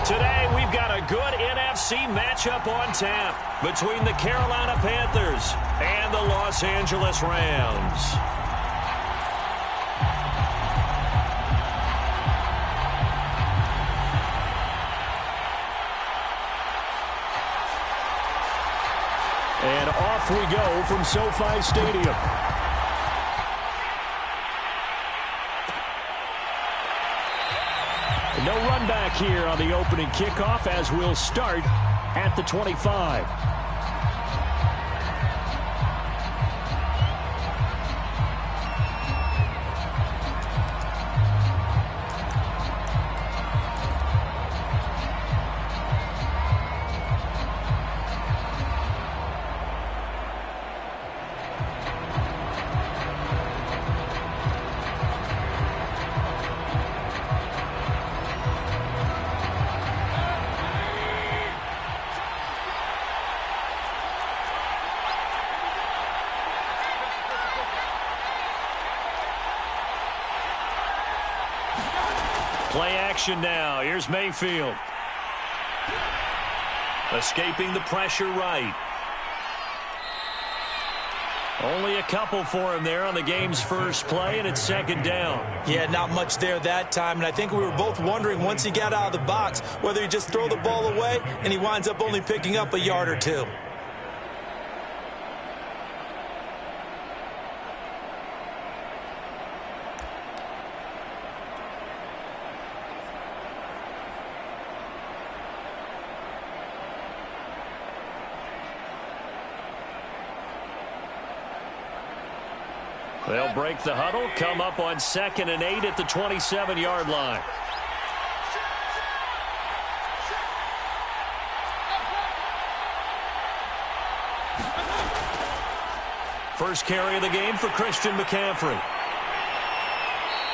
Today, we've got a good NFC matchup on tap between the Carolina Panthers and the Los Angeles Rams. And off we go from SoFi Stadium. No run back here on the opening kickoff as we'll start at the 25. Play action now. Here's Mayfield. Escaping the pressure right. Only a couple for him there on the game's first play, and it's second down. Yeah, not much there that time, and I think we were both wondering once he got out of the box whether he just throw the ball away, and he winds up only picking up a yard or two. They'll break the huddle, come up on 2nd and 8 at the 27-yard line. First carry of the game for Christian McCaffrey.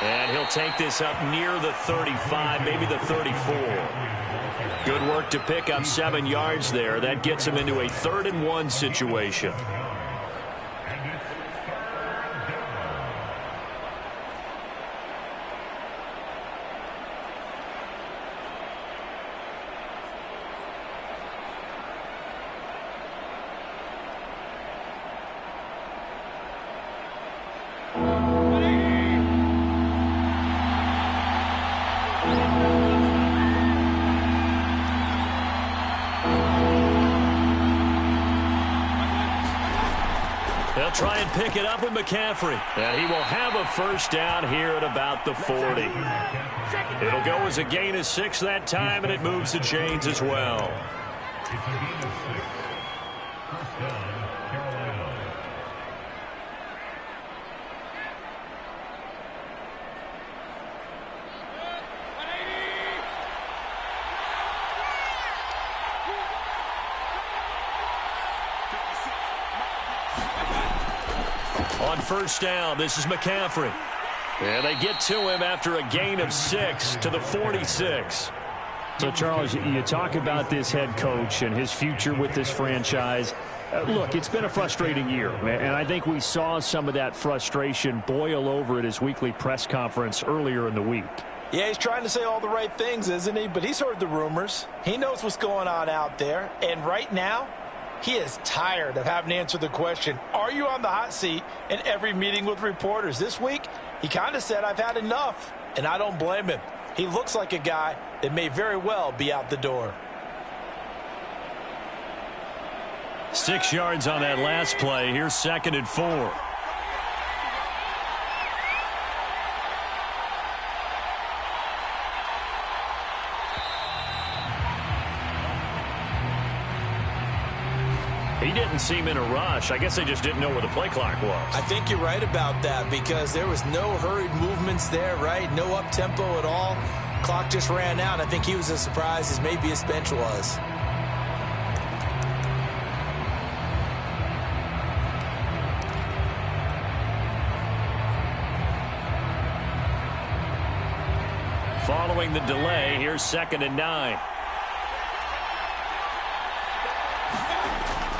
And he'll take this up near the 35, maybe the 34. Good work to pick up 7 yards there. That gets him into a 3rd and 1 situation. They'll try and pick it up with McCaffrey. And he will have a first down here at about the 40. It'll go as a gain of 6 that time, and it moves the chains as well. On first down, this is McCaffrey. And they get to him after a gain of 6 to the 46. So, Charles, you talk about this head coach and his future with this franchise. Look, it's been a frustrating year, and I think we saw some of that frustration boil over at his weekly press conference earlier in the week. Yeah, he's trying to say all the right things, isn't he? But he's heard the rumors. He knows what's going on out there. And right now, he is tired of having to answer the question, are you on the hot seat, in every meeting with reporters. This week, he kind of said, I've had enough, and I don't blame him. He looks like a guy that may very well be out the door. 6 yards on that last play. Here's 2nd and 4. He didn't seem in a rush. I guess they just didn't know where the play clock was. I think you're right about that because there was no hurried movements there, right? No up-tempo at all. Clock just ran out. I think he was as surprised as maybe his bench was. Following the delay, here's 2nd and 9.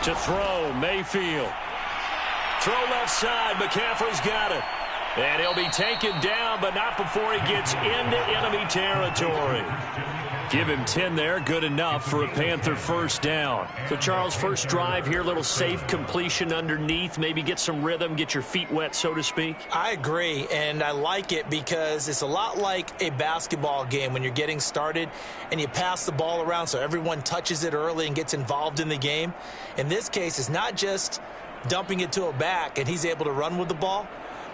To throw, Mayfield. Throw left side. McCaffrey's got it. And he'll be taken down, but not before he gets into enemy territory. Give him 10 there, good enough for a Panther first down. So, Charles, first drive here, little safe completion underneath, maybe get some rhythm, get your feet wet, so to speak. I agree, and I like it because it's a lot like a basketball game when you're getting started and you pass the ball around so everyone touches it early and gets involved in the game. In this case, it's not just dumping it to a back and he's able to run with the ball,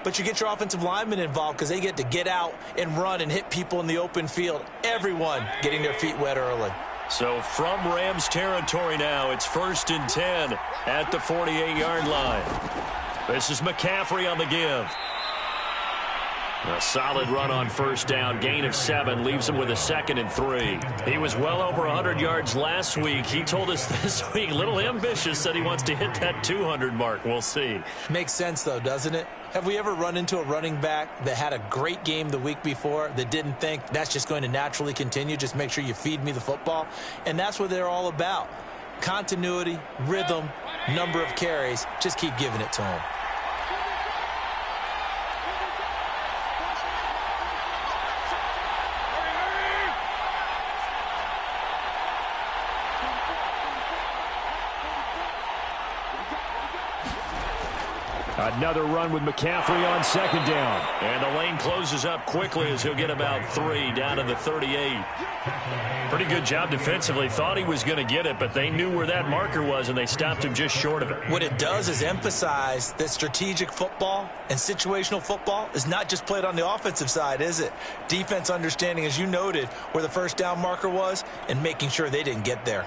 but you get your offensive linemen involved because they get to get out and run and hit people in the open field. Everyone getting their feet wet early. So from Rams territory now, it's 1st and 10 at the 48-yard line. This is McCaffrey on the give. A solid run on first down, gain of 7, leaves him with a 2nd and 3. He was well over 100 yards last week. He told us this week, a little ambitious, said he wants to hit that 200 mark. We'll see. Makes sense, though, doesn't it? Have we ever run into a running back that had a great game the week before that didn't think that's just going to naturally continue? Just make sure you feed me the football. And that's what they're all about. Continuity, rhythm, number of carries. Just keep giving it to him. Another run with McCaffrey on 2nd down. And the lane closes up quickly as he'll get about 3 down to the 38. Pretty good job defensively. Thought he was going to get it, but they knew where that marker was, and they stopped him just short of it. What it does is emphasize that strategic football and situational football is not just played on the offensive side, is it? Defense understanding, as you noted, where the first down marker was and making sure they didn't get there.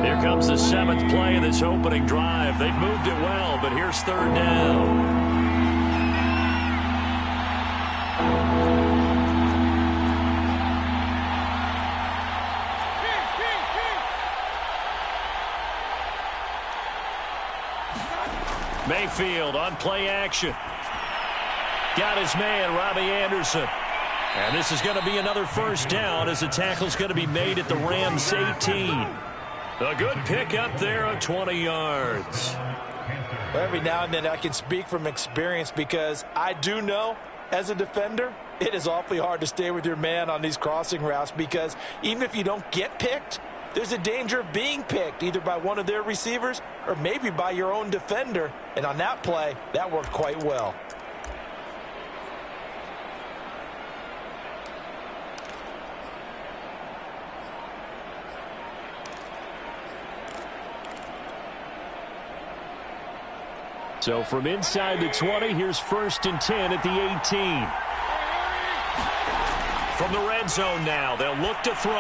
Here comes the 7th play of this opening drive. They've moved it well, but here's 3rd down. Mayfield on play action. Got his man, Robbie Anderson. And this is going to be another first down as the tackle's going to be made at the Rams 18. A good pick up there of 20 yards. Well, every now and then I can speak from experience because I do know as a defender it is awfully hard to stay with your man on these crossing routes because even if you don't get picked, there's a danger of being picked either by one of their receivers or maybe by your own defender. And on that play, that worked quite well. So from inside the 20, here's 1st and 10 at the 18. From the red zone now, they'll look to throw.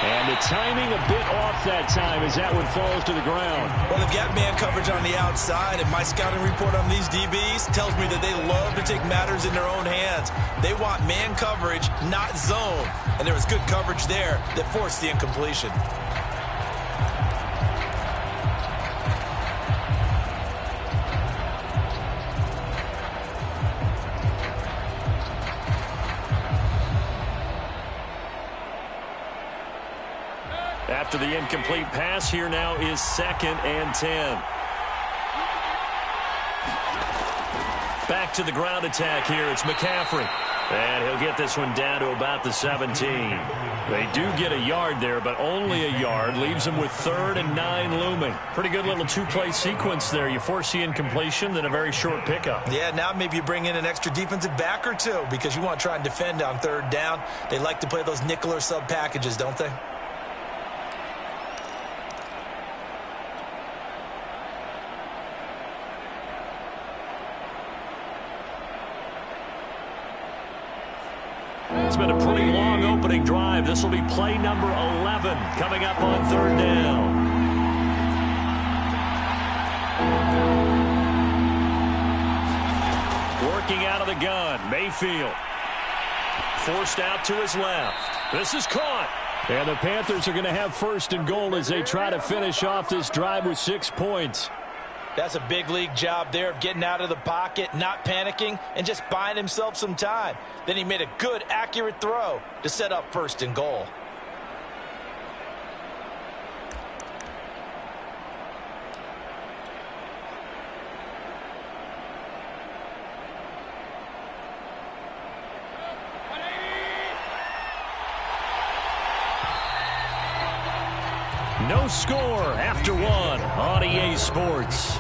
And the timing a bit off that time as that one falls to the ground. Well, they've got man coverage on the outside, and my scouting report on these DBs tells me that they love to take matters in their own hands. They want man coverage, not zone. And there was good coverage there that forced the incompletion. After the incomplete pass, here now is 2nd and 10. Back to the ground attack here. It's McCaffrey. And he'll get this one down to about the 17. They do get a yard there, but only a yard. Leaves them with 3rd and 9 looming. Pretty good little 2-play sequence there. You force the incompletion, then a very short pickup. Yeah, now maybe you bring in an extra defensive back or two because you want to try and defend on 3rd down. They like to play those nickel or sub packages, don't they? It's been a pretty long opening drive. This will be play number 11 coming up on 3rd down. Working out of the gun, Mayfield. Forced out to his left. This is caught. And the Panthers are going to have 1st and goal as they try to finish off this drive with 6 points. That's a big league job there of getting out of the pocket, not panicking, and just buying himself some time. Then he made a good, accurate throw to set up 1st and goal. No score after 1 on EA Sports.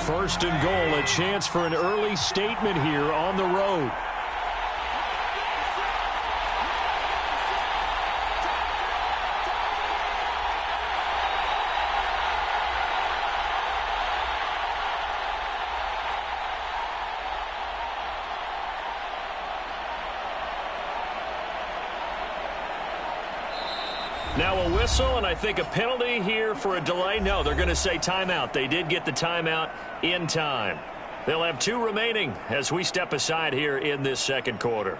First and goal, a chance for an early statement here on the road. Now a whistle, and I think a penalty here for a delay. No, they're going to say timeout. They did get the timeout in time. They'll have 2 remaining as we step aside here in this second quarter.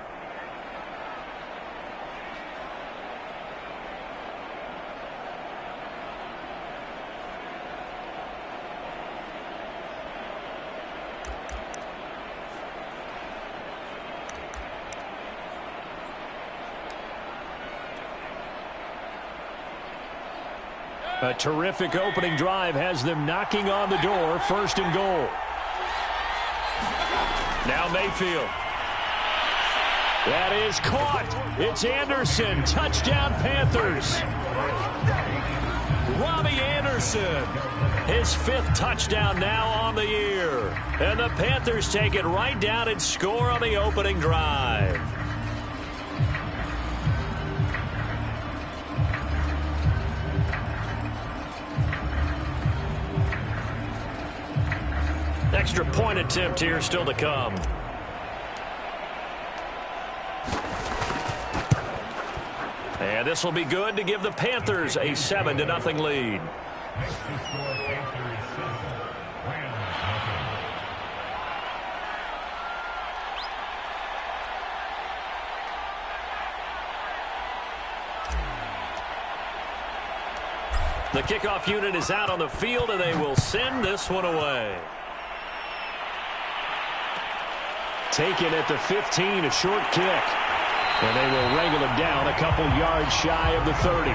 A terrific opening drive has them knocking on the door. 1st and goal. Now Mayfield. That is caught. It's Anderson. Touchdown Panthers. Robbie Anderson. His 5th touchdown now on the year. And the Panthers take it right down and score on the opening drive. Extra point attempt here still to come. And this will be good to give the Panthers a 7-0 lead. The kickoff unit is out on the field, and they will send this one away. Taken at the 15, a short kick. And they will wrangle him down a couple yards shy of the 30.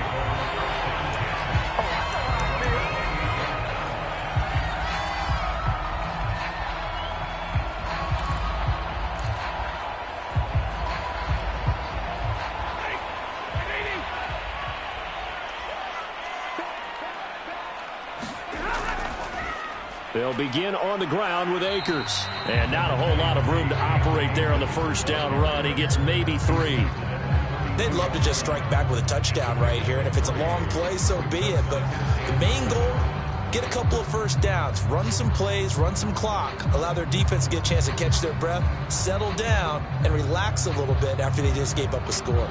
They'll begin on the ground with Akers. And not a whole lot of room to operate there on the 1st down run. He gets maybe 3. They'd love to just strike back with a touchdown right here. And if it's a long play, so be it. But the main goal, get a couple of 1st downs. Run some plays, run some clock. Allow their defense to get a chance to catch their breath, settle down, and relax a little bit after they just gave up a score.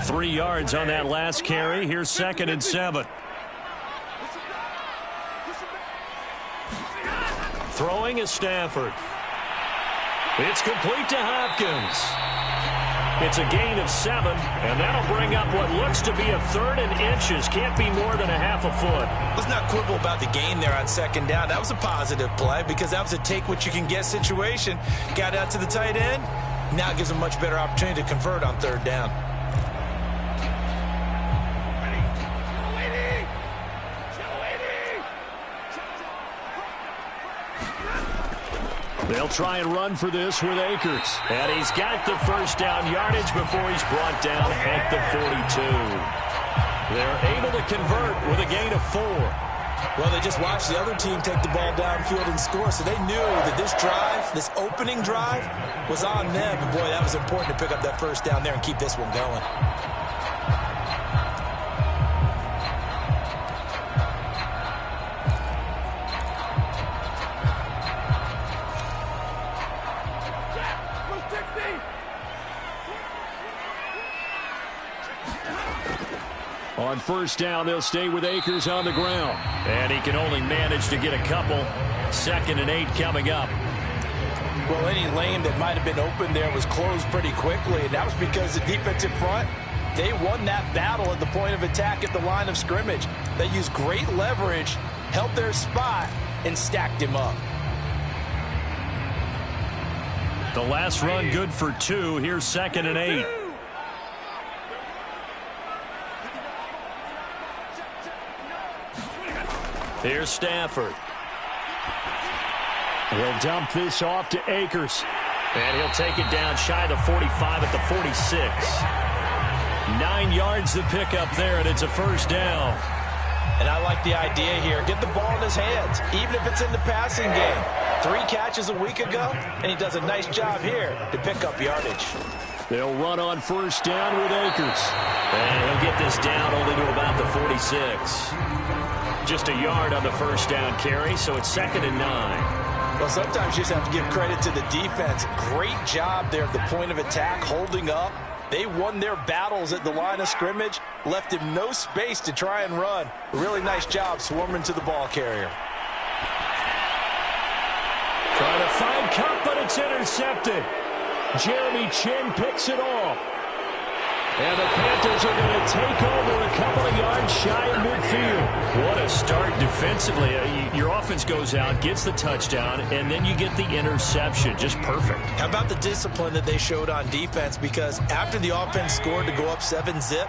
Three yards on that last carry. Here's 2nd and 7. Throwing is Stafford. It's complete to Hopkins. It's a gain of 7, and that'll bring up what looks to be a 3rd and inches. Can't be more than a half a foot. Let's not quibble about the gain there on 2nd down. That was a positive play because that was a take-what-you-can-get situation. Got out to the tight end. Now it gives them a much better opportunity to convert on 3rd down. They'll try and run for this with Akers. And he's got the 1st down yardage before he's brought down at the 42. They're able to convert with a gain of 4. Well, they just watched the other team take the ball downfield and score, so they knew that this drive, this opening drive, was on them. And, boy, that was important to pick up that 1st down there and keep this one going. first down. They'll stay with Akers on the ground. And he can only manage to get a couple. 2nd and 8 coming up. Well, any lane that might have been open there was closed pretty quickly, and that was because the defensive front, they won that battle at the point of attack at the line of scrimmage. They used great leverage, held their spot, and stacked him up. The last run good for 2. Here's 2nd and 8. Here's Stafford. He'll dump this off to Akers. And he'll take it down shy of the 45 at the 46. 9 yards to pick up there, and it's a first down. And I like the idea here. Get the ball in his hands, even if it's in the passing game. 3 catches a week ago, and he does a nice job here to pick up yardage. They'll run on first down with Akers. And he'll get this down only to about the 46. Just a yard on the first down carry, so it's 2nd and 9. Well, sometimes you just have to give credit to the defense. Great job there at the point of attack, holding up. They won their battles at the line of scrimmage, left him no space to try and run. A really nice job swarming to the ball carrier. Trying to find Cup, but it's intercepted. Jeremy Chin picks it off. And the Panthers are going to take over a couple of yards shy of midfield. What a start defensively. Your offense goes out, gets the touchdown, and then you get the interception. Just perfect. How about the discipline that they showed on defense? Because after the offense scored to go up 7-zip,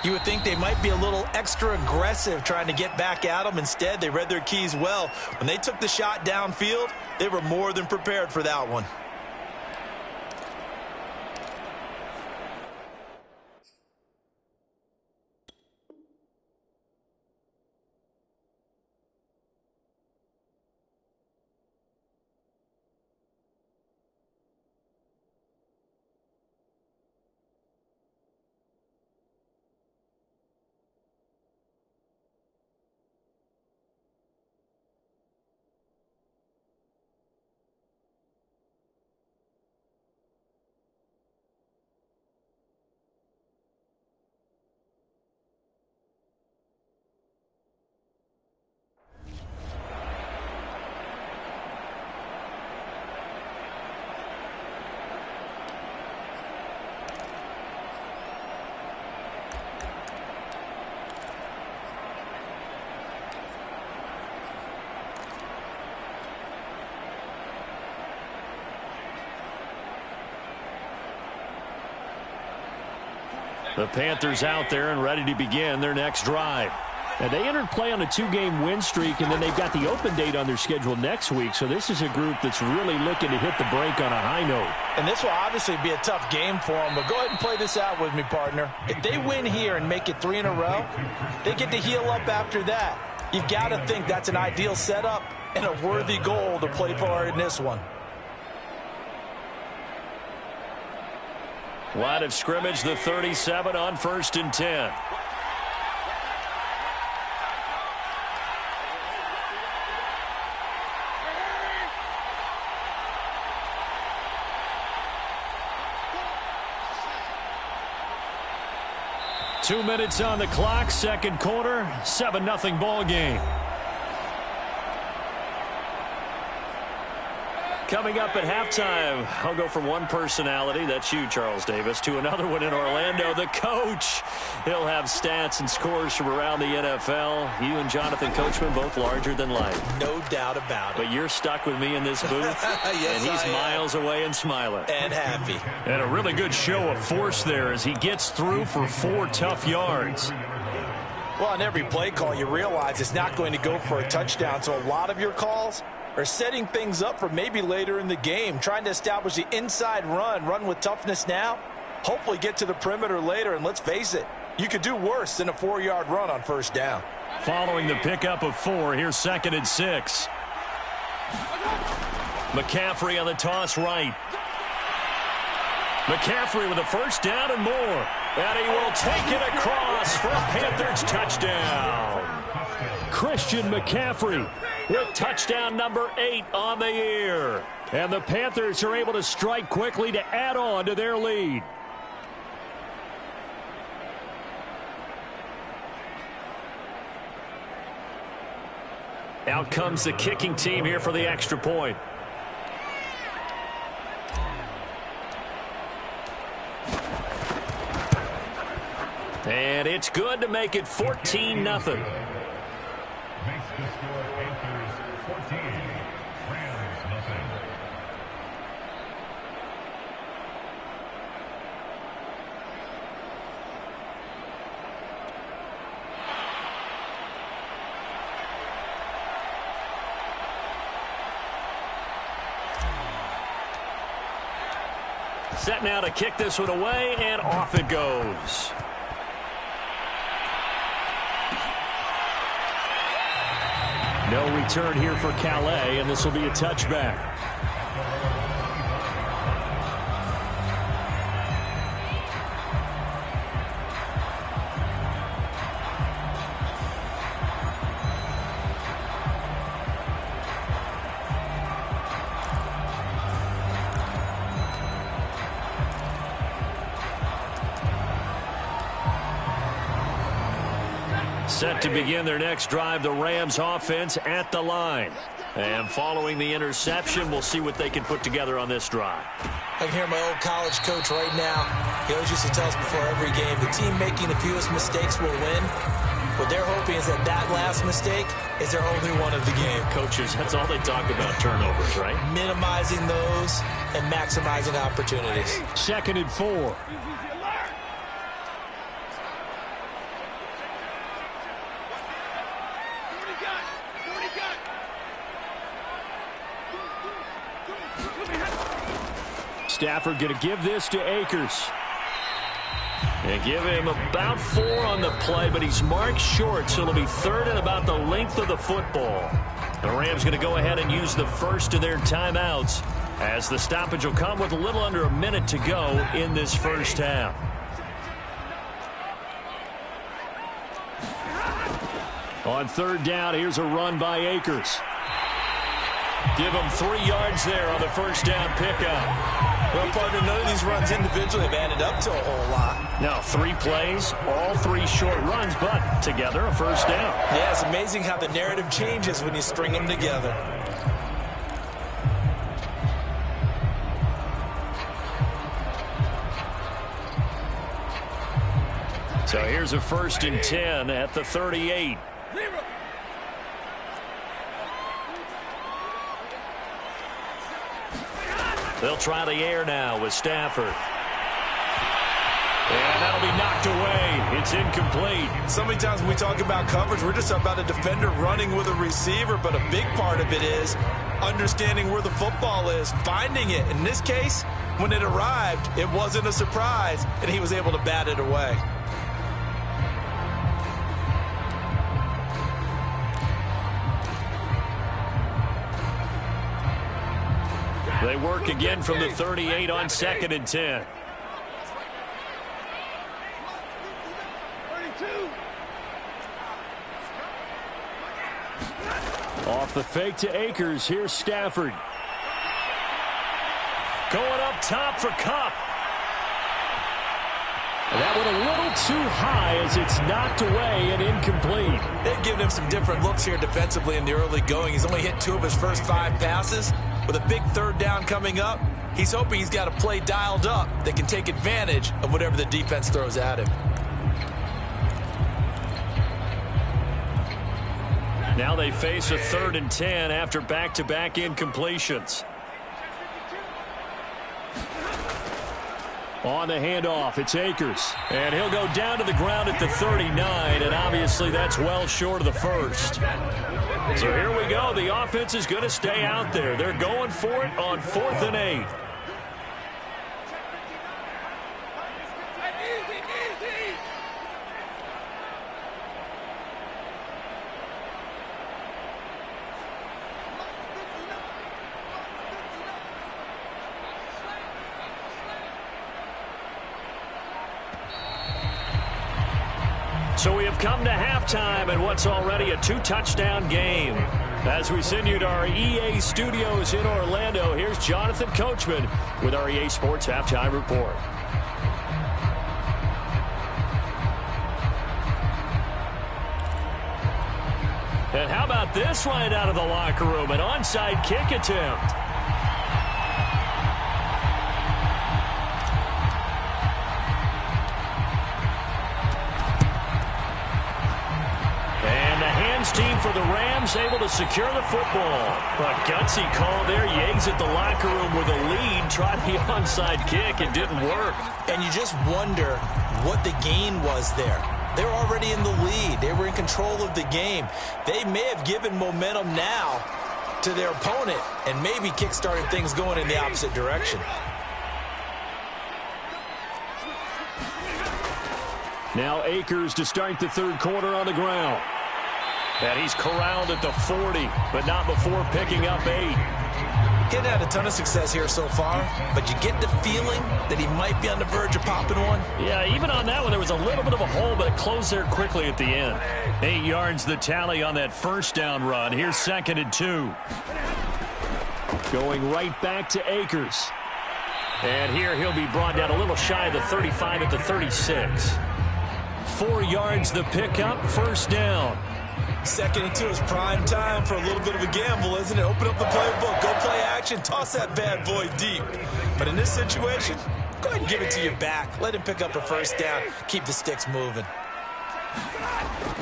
you would think they might be a little extra aggressive trying to get back at them. Instead, they read their keys well. When they took the shot downfield, they were more than prepared for that one. The Panthers out there and ready to begin their next drive. And they entered play on a 2-game win streak, and then they've got the open date on their schedule next week. So this is a group that's really looking to hit the break on a high note. And this will obviously be a tough game for them, but go ahead and play this out with me, partner. If they win here and make it 3 in a row, they get to heal up after that. You've got to think that's an ideal setup and a worthy goal to play for in this one. Line of scrimmage, the 37 on 1st and 10. Two minutes on the clock, second quarter, 7-0 ball game. Coming up at halftime, I'll go from one personality, that's you, Charles Davis, to another one in Orlando, the coach. He'll have stats and scores from around the NFL. You and Jonathan Coachman, both larger than life. No doubt about it. But you're stuck with me in this booth, yes, and he's miles away and smiling. And happy. And a really good show of force there as he gets through for 4 tough yards. Well, on every play call, you realize it's not going to go for a touchdown, so a lot of your calls are setting things up for maybe later in the game, trying to establish the inside run with toughness now, hopefully get to the perimeter later, and let's face it, you could do worse than a 4-yard run on first down. Following the pickup of 4, here's 2nd and 6. McCaffrey on the toss right. McCaffrey with a first down and more. And he will take it across for a Panthers touchdown. Christian McCaffrey with touchdown number 8 on the year. And the Panthers are able to strike quickly to add on to their lead. Out comes the kicking team here for the extra point. And it's good to make it 14-0. Makes the score Panthers 14, Rams nothing. Set now to kick this one away, and off it goes. No return here for Calais, and this will be a touchback. Set to begin their next drive, the Rams offense at the line. And following the interception, we'll see what they can put together on this drive. I can hear my old college coach right now. He always used to tell us before every game, the team making the fewest mistakes will win. What they're hoping is that that last mistake is their only one of the game. Coaches, that's all they talk about, turnovers, right? Minimizing those and maximizing opportunities. 2nd and 4. Stafford going to give this to Akers. And give him about 4 on the play, but he's marked short, so it'll be 3rd and about the length of the football. The Rams going to go ahead and use the first of their timeouts, as the stoppage will come with a little under a minute to go in this first half. On 3rd down, here's a run by Akers. Give him 3 yards there on the first down pickup. Well, partner, none of these runs individually have added up to a whole lot. Now, 3 plays, all 3 short runs, but together a first down. Yeah, it's amazing how the narrative changes when you string them together. So here's a 1st and 10 at the 38. They'll try the air now with Stafford. And that'll be knocked away. It's incomplete. So many times when we talk about coverage, we're just about a defender running with a receiver, but a big part of it is understanding where the football is, finding it. In this case, when it arrived, it wasn't a surprise, and he was able to bat it away. They work again from the 38 on 2nd and 10. Off the fake to Akers. Here's Stafford. Going up top for Kupp. That one a little too high as it's knocked away and incomplete. They've given him some different looks here defensively in the early going. He's only hit 2 of his first 5 passes. With a big 3rd down coming up, he's hoping he's got a play dialed up that can take advantage of whatever the defense throws at him. Now they face a 3rd and 10 after back-to-back incompletions. On the handoff, it's Akers. And he'll go down to the ground at the 39, and obviously that's well short of the first. So here we go. The offense is going to stay out there. They're going for it on 4th and 8. So we have come to halftime in what's already a 2-touchdown game. As we send you to our EA studios in Orlando, here's Jonathan Coachman with our EA Sports Halftime Report. And how about this right out of the locker room? An onside kick attempt. Team for the Rams able to secure the football. A gutsy call there. Yates at the locker room with a lead. Tried the onside kick. It didn't work. And you just wonder what the gain was there. They were already in the lead. They were in control of the game. They may have given momentum now to their opponent and maybe kick-started things going in the opposite direction. Now Akers to start the third quarter on the ground. And he's corralled at the 40, but not before picking up 8. He hadn't had a ton of success here so far, but you get the feeling that he might be on the verge of popping one. Yeah, even on that one, there was a little bit of a hole, but it closed there quickly at the end. 8 yards the tally on that first down run. Here's 2nd and 2. Going right back to Akers. And here he'll be brought down a little shy of the 35 at the 36. 4 yards the pickup, first down. 2nd and 2 is prime time for a little bit of a gamble, isn't it? Open up the playbook, go play action, toss that bad boy deep. But in this situation, go ahead and give it to your back. Let him pick up a first down. Keep the sticks moving.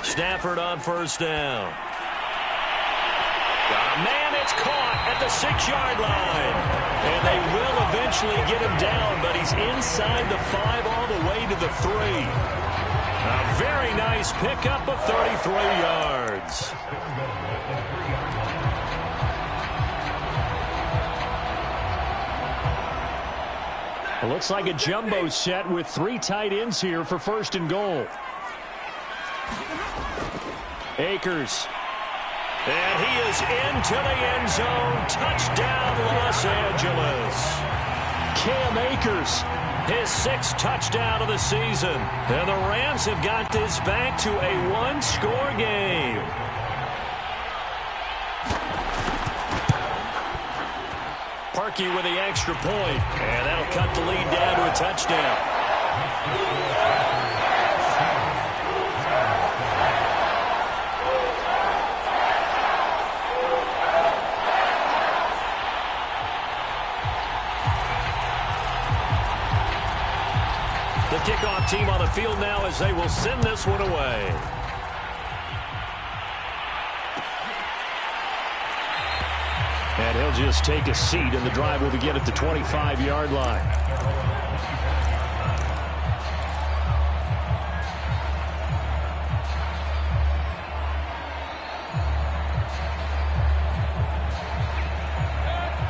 Stafford on first down. Got a man, it's caught at the 6-yard line. And they will eventually get him down, but he's inside the 5 all the way to the 3. A very nice pickup of 33 yards. It looks like a jumbo set with 3 tight ends here for 1st and goal. Akers. And he is into the end zone. Touchdown, Los Angeles. Cam Akers. His 6th touchdown of the season. And the Rams have got this back to a 1-score game. Parkey with the extra point. And that'll cut the lead down to a touchdown. The kickoff team on the field now as they will send this one away. And he'll just take a seat, and the drive will begin at the 25-yard line.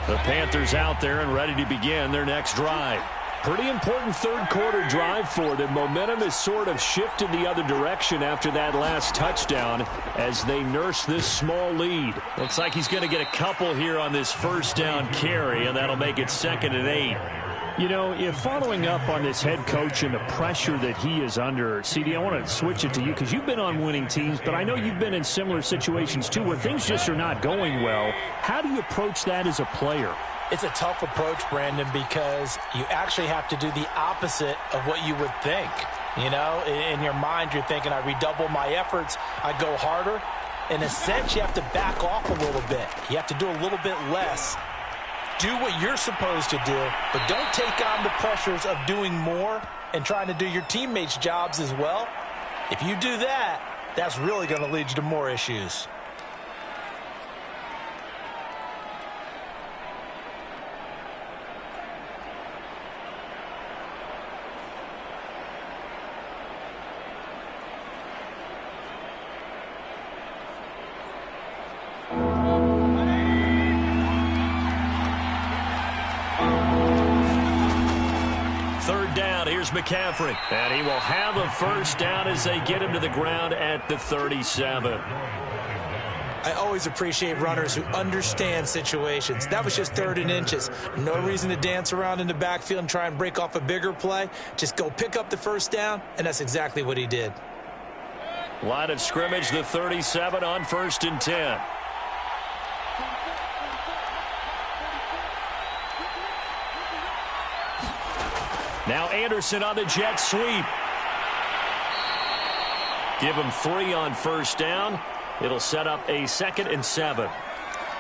The Panthers out there and ready to begin their next drive. Pretty important third quarter drive for them. Momentum has sort of shifted the other direction after that last touchdown as they nurse this small lead. Looks like he's going to get a couple here on this first down carry, and that'll make it 2nd and 8. You know, if following up on this head coach and the pressure that he is under, CD, I want to switch it to you because you've been on winning teams, but I know you've been in similar situations too where things just are not going well. How do you approach that as a player? It's a tough approach, Brandon, because you actually have to do the opposite of what you would think. You know, in your mind, you're thinking, I redouble my efforts, I go harder. In a sense, you have to back off a little bit. You have to do a little bit less. Do what you're supposed to do, but don't take on the pressures of doing more and trying to do your teammates' jobs as well. If you do that, that's really going to lead you to more issues. Here's McCaffrey, and he will have a first down as they get him to the ground at the 37. I always appreciate runners who understand situations. That was just 3rd and inches. No reason to dance around in the backfield and try and break off a bigger play. Just go pick up the first down, and that's exactly what he did. Line of scrimmage, the 37 on 1st and 10. Now Anderson on the jet sweep. Give him 3 on first down. It'll set up a 2nd and 7.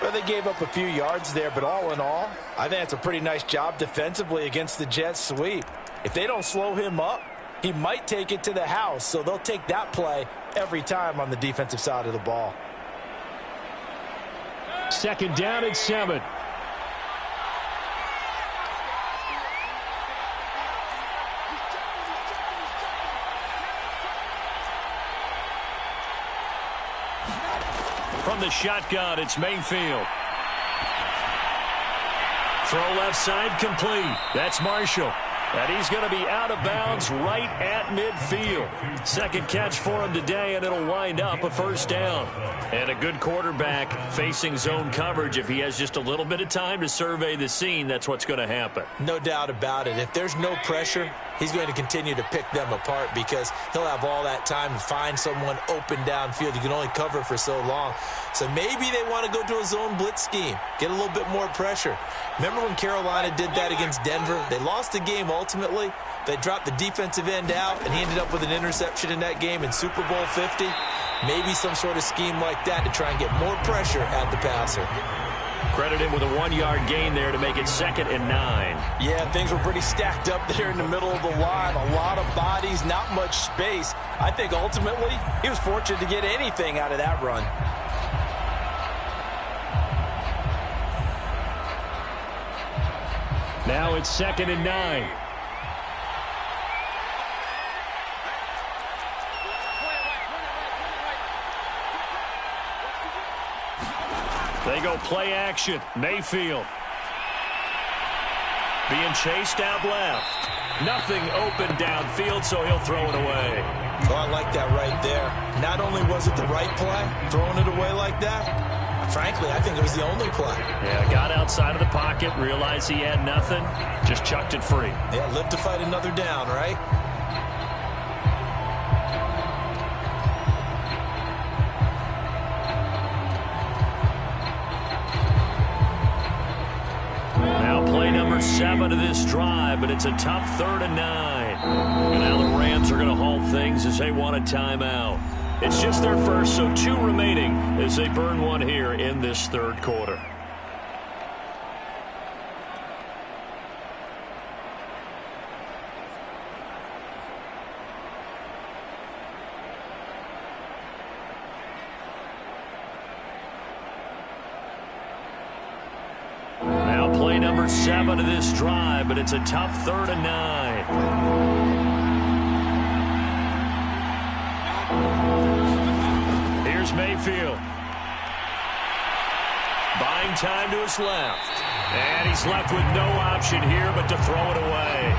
Well, they gave up a few yards there, but all in all, I think that's a pretty nice job defensively against the Jets sweep. If they don't slow him up, he might take it to the house, so they'll take that play every time on the defensive side of the ball. 2nd down and 7. From the shotgun, it's Mayfield. Throw left side complete. That's Marshall. And he's going to be out of bounds right at midfield. 2nd catch for him today, and it'll wind up a 1st down. And a good quarterback facing zone coverage. If he has just a little bit of time to survey the scene, that's what's going to happen. No doubt about it. If there's no pressure, he's going to continue to pick them apart because he'll have all that time to find someone open downfield. You can only cover for so long. So maybe they want to go to a zone blitz scheme, get a little bit more pressure. Remember when Carolina did that against Denver? They lost the game ultimately. They dropped the defensive end out, and he ended up with an interception in that game in Super Bowl 50. Maybe some sort of scheme like that to try and get more pressure at the passer. Credit him with a 1-yard gain there to make it 2nd and 9. Yeah, things were pretty stacked up there in the middle of the line. A lot of bodies, not much space. I think ultimately he was fortunate to get anything out of that run. Now it's 2nd and 9. They go play action. Mayfield. Being chased out left. Nothing open downfield, so he'll throw it away. Oh, I like that right there. Not only was it the right play, throwing it away like that, frankly, I think it was the only play. Yeah, got outside of the pocket, realized he had nothing, just chucked it free. Yeah, live to fight another down, right? Now play number 7 of this drive, but it's a tough 3rd and 9. And now the Rams are going to halt things as they want a timeout. It's just their first, so 2 remaining as they burn one here in this 3rd quarter. Now play number 7 of this drive, but it's a tough 3rd and 9. Here's Mayfield. Buying time to his left. And he's left with no option here but to throw it away.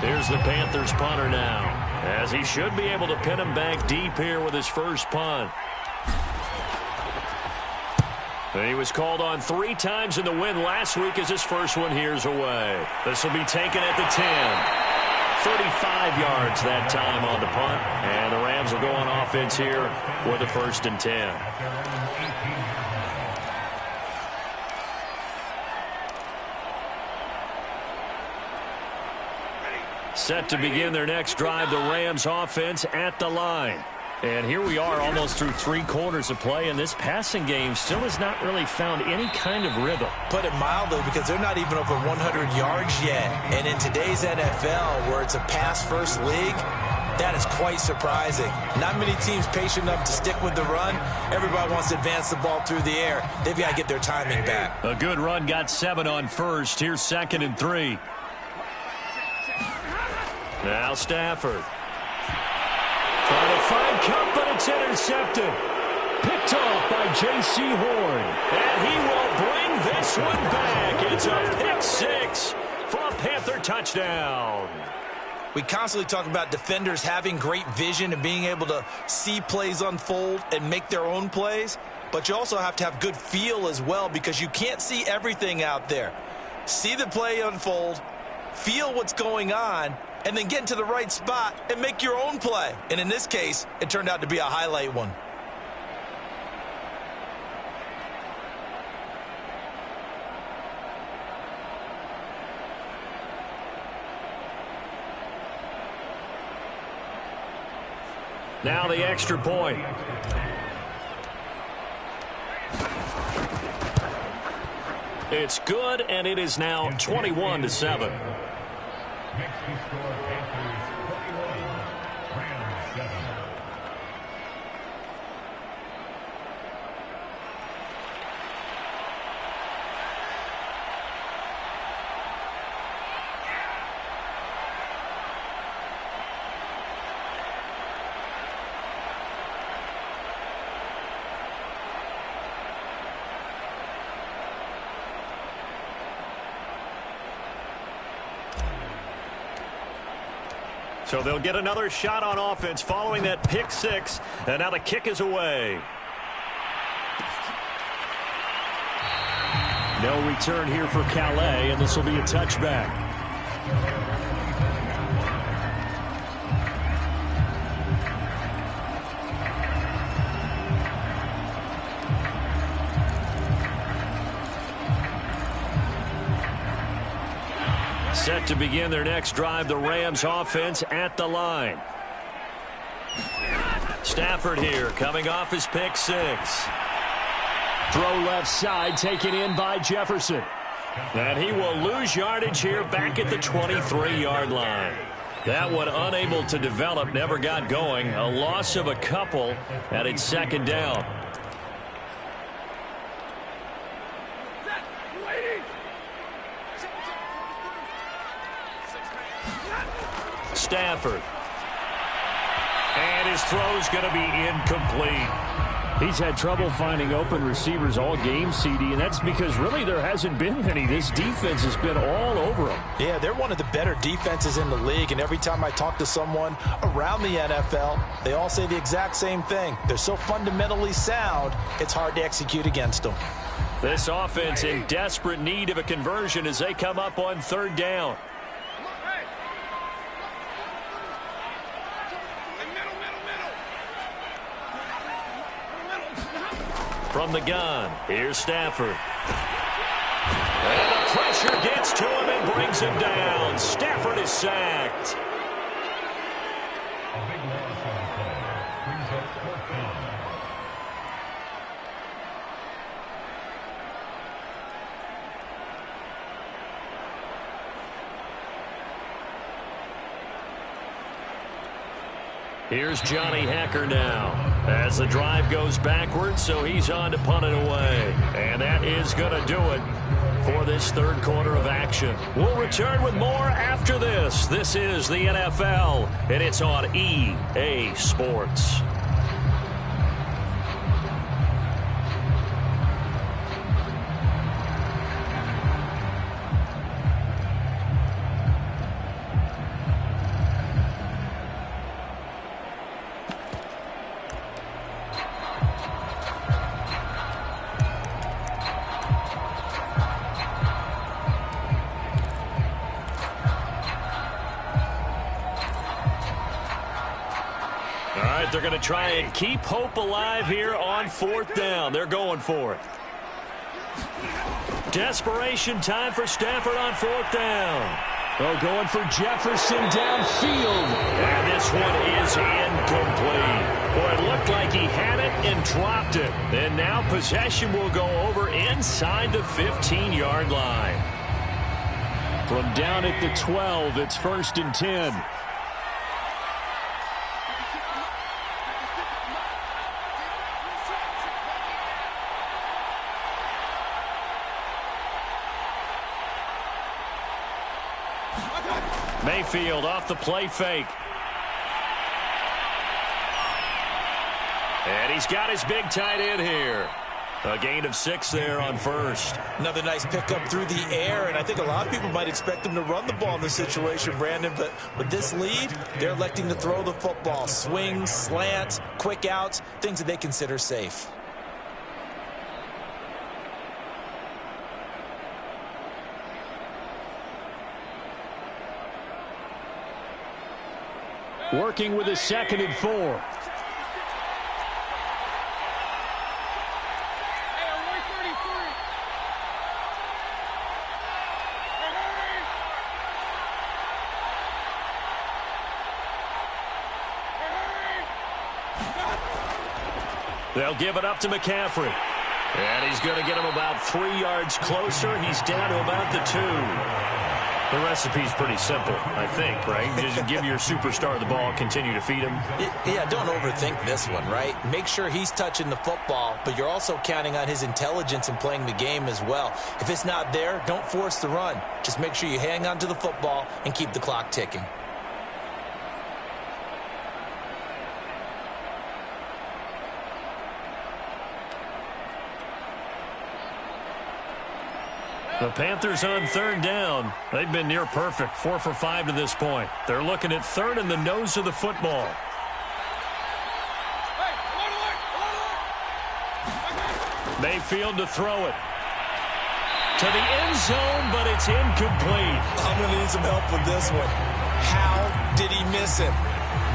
Here's the Panthers punter now, as he should be able to pin him back deep here with his first punt. And he was called on 3 times in the win last week as his first one here's away. This will be taken at the 10. 35 yards that time on the punt. And the Rams will go on offense here with a 1st and 10. Set to begin their next drive, the Rams offense at the line. And here we are almost through 3 quarters of play, and this passing game still has not really found any kind of rhythm. Put it mildly, because they're not even over 100 yards yet. And in today's NFL, where it's a pass-first league, that is quite surprising. Not many teams patient enough to stick with the run. Everybody wants to advance the ball through the air. They've got to get their timing back. A good run got 7 on first. Here's 2nd and 3. Now Stafford. Trying to find Cup, but it's intercepted. Picked off by J.C. Horn. And he will bring this one back. It's a pick 6 for a Panther touchdown. We constantly talk about defenders having great vision and being able to see plays unfold and make their own plays. But you also have to have good feel as well, because you can't see everything out there. See the play unfold, feel what's going on, and then get into the right spot and make your own play. And in this case, it turned out to be a highlight one. Now the extra point. It's good, and it is now 21-7. Makes the score Panthers 21, Rams 7. So they'll get another shot on offense following that pick six, and now the kick is away. No return here for Calais, and this will be a touchback. Set to begin their next drive, the Rams offense at the line. Stafford here, coming off his pick six. Throw left side, taken in by Jefferson. And he will lose yardage here back at the 23-yard line. That one unable to develop, never got going. A loss of a couple, and it's second down. Stafford. And his throw's going to be incomplete. He's had trouble finding open receivers all game, CD, and that's because really there hasn't been many. This defense has been all over him. Yeah, they're one of the better defenses in the league, and every time I talk to someone around the NFL, they all say the exact same thing. They're so fundamentally sound, it's hard to execute against them. This offense in desperate need of a conversion as they come up on third down. From the gun, here's Stafford. And the pressure gets to him and brings him down. Stafford is sacked. A big loss on the play. Brings up fourth down. Here's Johnny Hacker now as the drive goes backwards, so he's on to punt it away. And that is going to do it for this third quarter of action. We'll return with more after this. This is the NFL, and it's on EA Sports. They're going to try and keep hope alive here on fourth down. They're going for it. Desperation time for Stafford on fourth down. Oh, going for Jefferson downfield. And this one is incomplete. Boy, it looked like he had it and dropped it. And now possession will go over inside the 15-yard line. From down at the 12, it's 1st and 10. Mayfield off the play fake. And he's got his big tight end here. A gain of 6 there on first. Another nice pickup through the air, and I think a lot of people might expect him to run the ball in this situation, Brandon, but with this lead, they're electing to throw the football. Swings, slants, quick outs, things that they consider safe. Working with a 2nd and 4. They'll give it up to McCaffrey. And he's going to get him about 3 yards closer. He's down to about the 2. The recipe's pretty simple, I think, right? Just give your superstar the ball, continue to feed him. Yeah, don't overthink this one, right? Make sure he's touching the football, but you're also counting on his intelligence in playing the game as well. If it's not there, don't force the run. Just make sure you hang on to the football and keep the clock ticking. The Panthers on 3rd down. They've been near perfect, 4 for 5 to this point. They're looking at 3rd in the nose of the football. Mayfield to throw it. To the end zone, but it's incomplete. I'm going to need some help with this one. How did he miss him?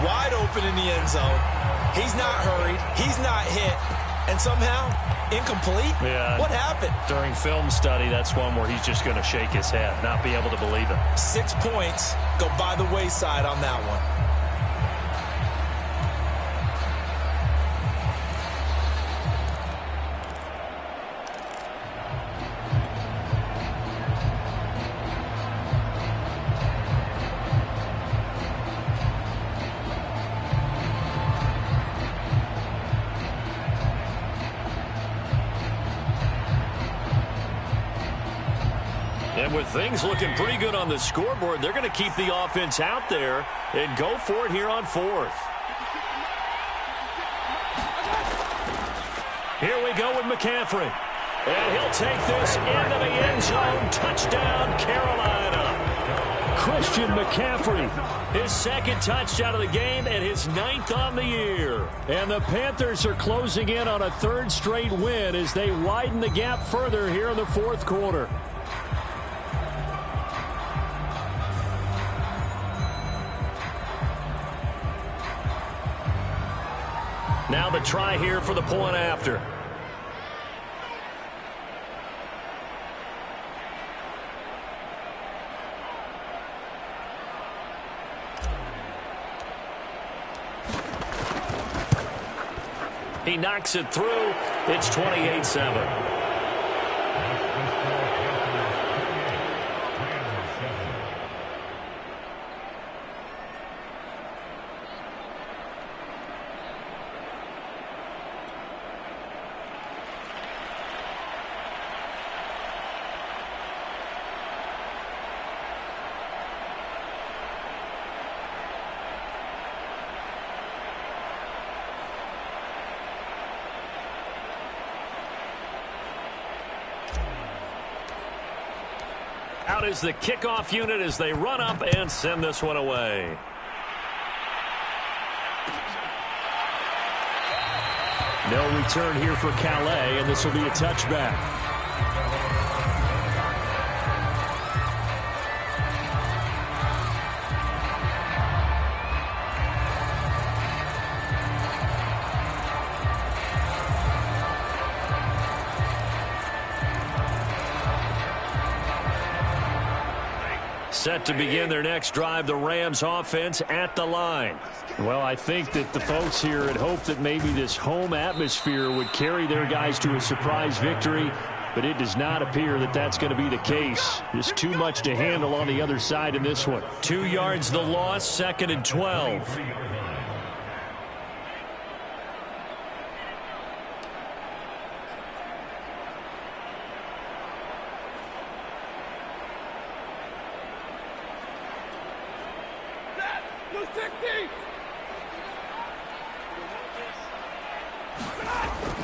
Wide open in the end zone. He's not hurried. He's not hit. And somehow, incomplete? Yeah. What happened? During film study, that's one where he's just going to shake his head, not be able to believe it. 6 points go by the wayside on that one. And with things looking pretty good on the scoreboard, they're going to keep the offense out there and go for it here on 4th. Here we go with McCaffrey. And he'll take this into the end zone. Touchdown, Carolina. Christian McCaffrey. His 2nd touchdown of the game and his 9th on the year. And the Panthers are closing in on a 3rd straight win as they widen the gap further here in the 4th quarter. Now the try here for the point after. He knocks it through. It's 28-7. Out is the kickoff unit as they run up and send this one away. No return here for Calais, and this will be a touchback. Set to begin their next drive, the Rams offense at the line. Well, I think that the folks here had hoped that maybe this home atmosphere would carry their guys to a surprise victory, but it does not appear that that's going to be the case. Just too much to handle on the other side in this one. 2 yards the loss, 2nd and 12.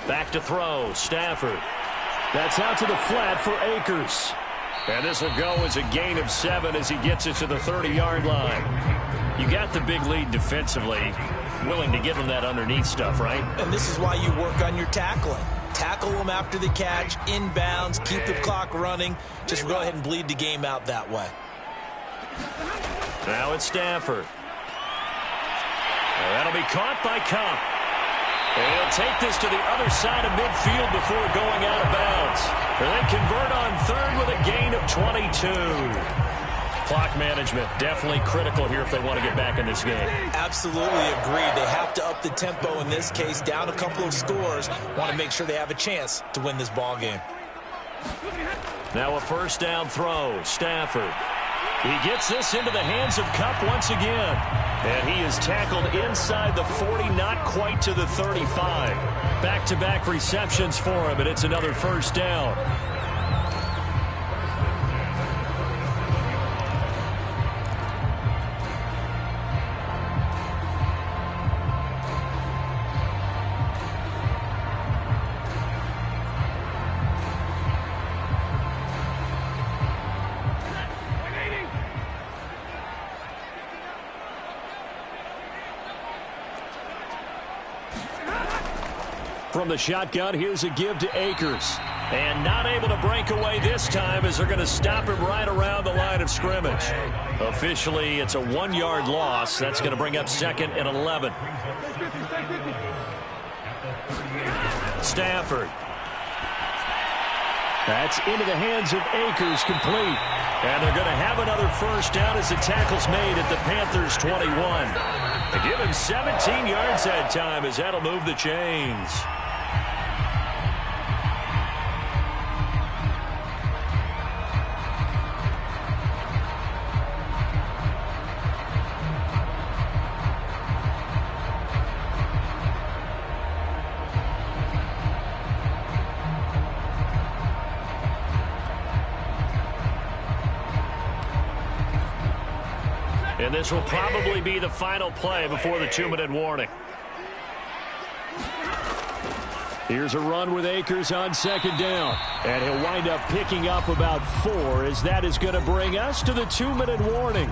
Back to throw, Stafford. That's out to the flat for Akers. And this will go as a gain of 7 as he gets it to the 30-yard line. You got the big lead defensively. Willing to give him that underneath stuff, right? And this is why you work on your tackling. Tackle them after the catch, inbounds, keep the clock running. Just go ahead and bleed the game out that way. Now it's Stafford. And that'll be caught by Cup. And he'll take this to the other side of midfield before going out of bounds. And they convert on 3rd with a gain of 22. Clock management, definitely critical here if they want to get back in this game. Absolutely agreed. They have to up the tempo in this case, down a couple of scores. Want to make sure they have a chance to win this ball game. Now a first down throw. Stafford. He gets this into the hands of Kupp once again. And he is tackled inside the 40, not quite to the 35. Back-to-back receptions for him, and it's another first down. From the shotgun, here's a give to Akers. And not able to break away this time as they're going to stop him right around the line of scrimmage. Officially, it's a 1-yard loss. That's going to bring up 2nd and 11. Stafford. That's into the hands of Akers, complete. And they're going to have another first down as the tackle's made at the Panthers' 21. They give him 17 yards that time as that'll move the chains. And this will probably be the final play before the 2-minute warning. Here's a run with Akers on 2nd down. And he'll wind up picking up about 4 as that is going to bring us to the 2-minute warning.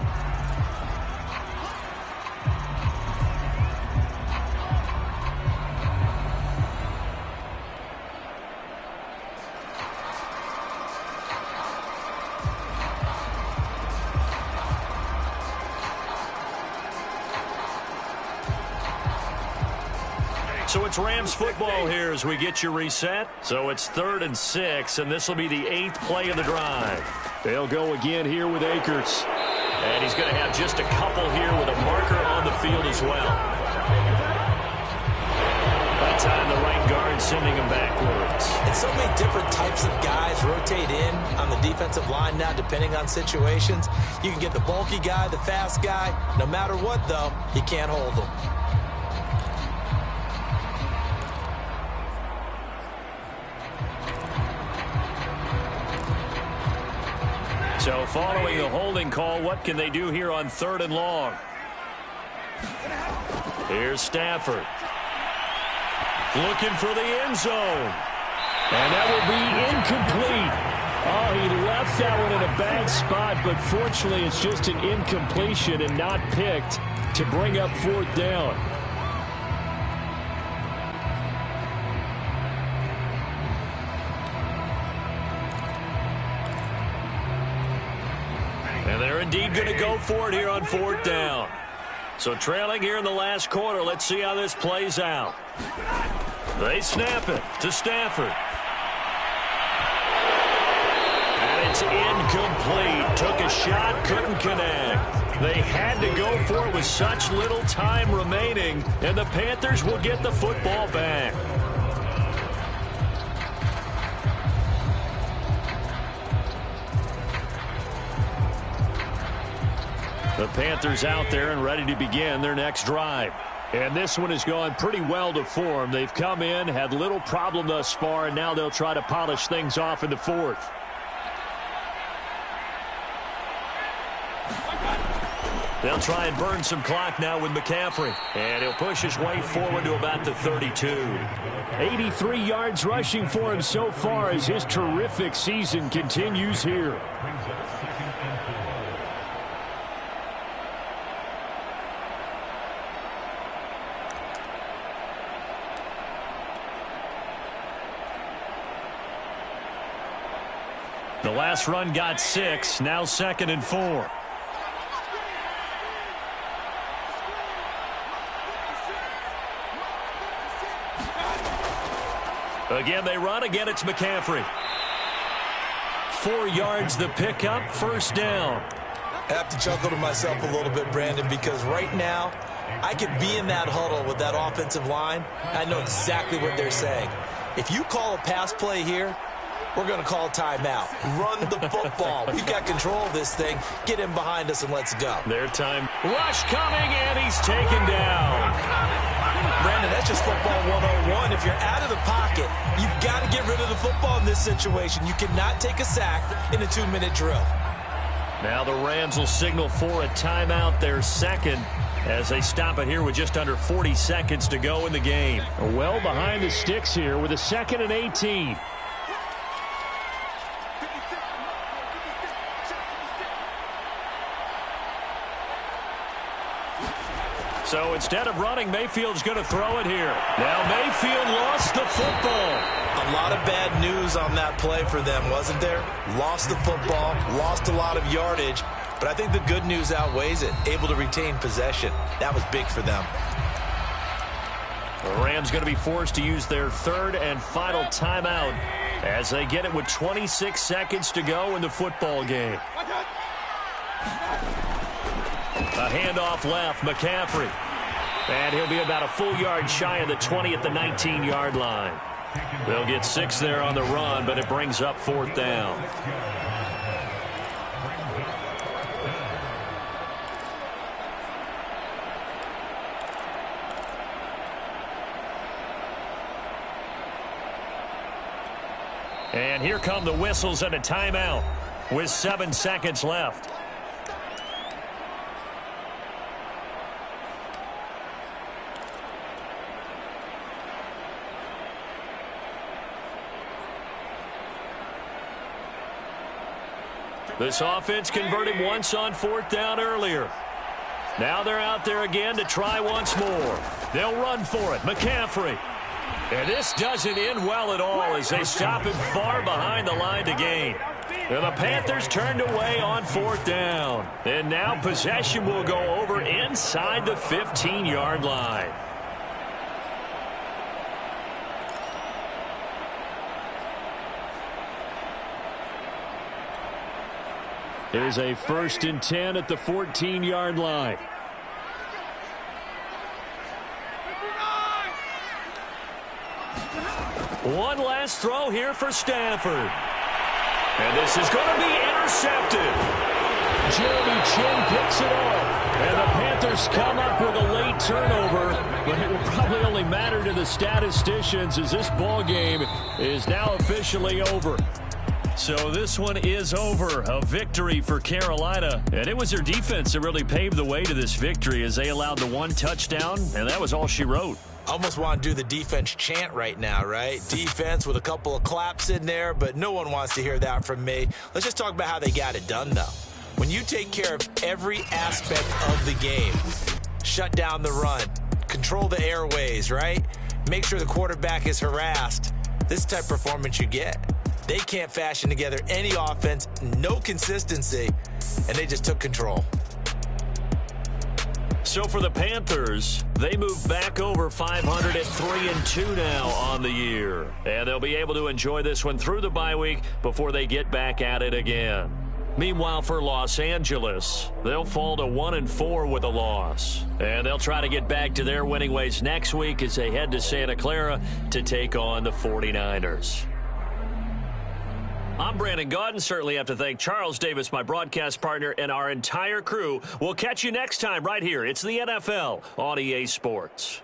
So it's Rams football here as we get you reset. So it's 3rd and 6, and this will be the 8th play of the drive. They'll go again here with Akers. And he's going to have just a couple here with a marker on the field as well. That time the right guard sending him backwards. And so many different types of guys rotate in on the defensive line now depending on situations. You can get the bulky guy, the fast guy. No matter what, though, you can't hold them. So following the holding call, what can they do here on 3rd and long? Here's Stafford. Looking for the end zone. And that will be incomplete. Oh, he left that one in a bad spot, but fortunately it's just an incompletion and not picked to bring up 4th down. And they're indeed going to go for it here on 4th down. So trailing here in the last quarter, let's see how this plays out. They snap it to Stafford. And it's incomplete. Took a shot, couldn't connect. They had to go for it with such little time remaining, and the Panthers will get the football back. The Panthers out there and ready to begin their next drive. And this one has gone pretty well to form. They've come in, had little problem thus far, and now they'll try to polish things off in the 4th. They'll try and burn some clock now with McCaffrey. And he'll push his way forward to about the 32. 83 yards rushing for him so far as his terrific season continues here. The last run got 6, now 2nd and 4. Again, they run. Again, it's McCaffrey. 4 yards the pickup, first down. I have to chuckle to myself a little bit, Brandon, because right now I could be in that huddle with that offensive line. I know exactly what they're saying. If you call a pass play here, we're going to call a timeout. Run the football. We've got control of this thing. Get him behind us and let's go. Their time. Rush coming, and he's taken down. Brandon, that's just football 101. If you're out of the pocket, you've got to get rid of the football in this situation. You cannot take a sack in a 2-minute drill. Now the Rams will signal for a timeout, their second, as they stop it here with just under 40 seconds to go in the game. Well behind the sticks here with a 2nd and 18. So instead of running, Mayfield's going to throw it here. Now Mayfield lost the football. A lot of bad news on that play for them, wasn't there? Lost the football, lost a lot of yardage, but I think the good news outweighs it. Able to retain possession. That was big for them. The Rams going to be forced to use their 3rd and final timeout as they get it with 26 seconds to go in the football game. A handoff left, McCaffrey. And he'll be about a full yard shy of the 20 at the 19-yard line. They'll get 6 there on the run, but it brings up 4th down. And here come the whistles and a timeout with 7 seconds left. This offense converted once on 4th down earlier. Now they're out there again to try once more. They'll run for it. McCaffrey. And this doesn't end well at all as they stop him far behind the line to gain. And the Panthers turned away on 4th down. And now possession will go over inside the 15-yard line. There's a 1st and 10 at the 14-yard line. One last throw here for Stafford. And this is going to be intercepted. Jeremy Chin picks it off. And the Panthers come up with a late turnover, but it will probably only matter to the statisticians as this ball game is now officially over. So this one is over. A victory for Carolina. And it was their defense that really paved the way to this victory as they allowed the 1 touchdown, and that was all she wrote. Almost want to do the defense chant right now, right? Defense with a couple of claps in there, but no one wants to hear that from me. Let's just talk about how they got it done, though. When you take care of every aspect of the game, shut down the run, control the airways, right? Make sure the quarterback is harassed. This is the type of performance you get. They can't fashion together any offense, no consistency, and they just took control. So for the Panthers, they move back over 500 at 3-2 now on the year. And they'll be able to enjoy this one through the bye week before they get back at it again. Meanwhile, for Los Angeles, they'll fall to 1-4 with a loss. And they'll try to get back to their winning ways next week as they head to Santa Clara to take on the 49ers. I'm Brandon Gaudin. Certainly have to thank Charles Davis, my broadcast partner, and our entire crew. We'll catch you next time right here. It's the NFL on EA Sports.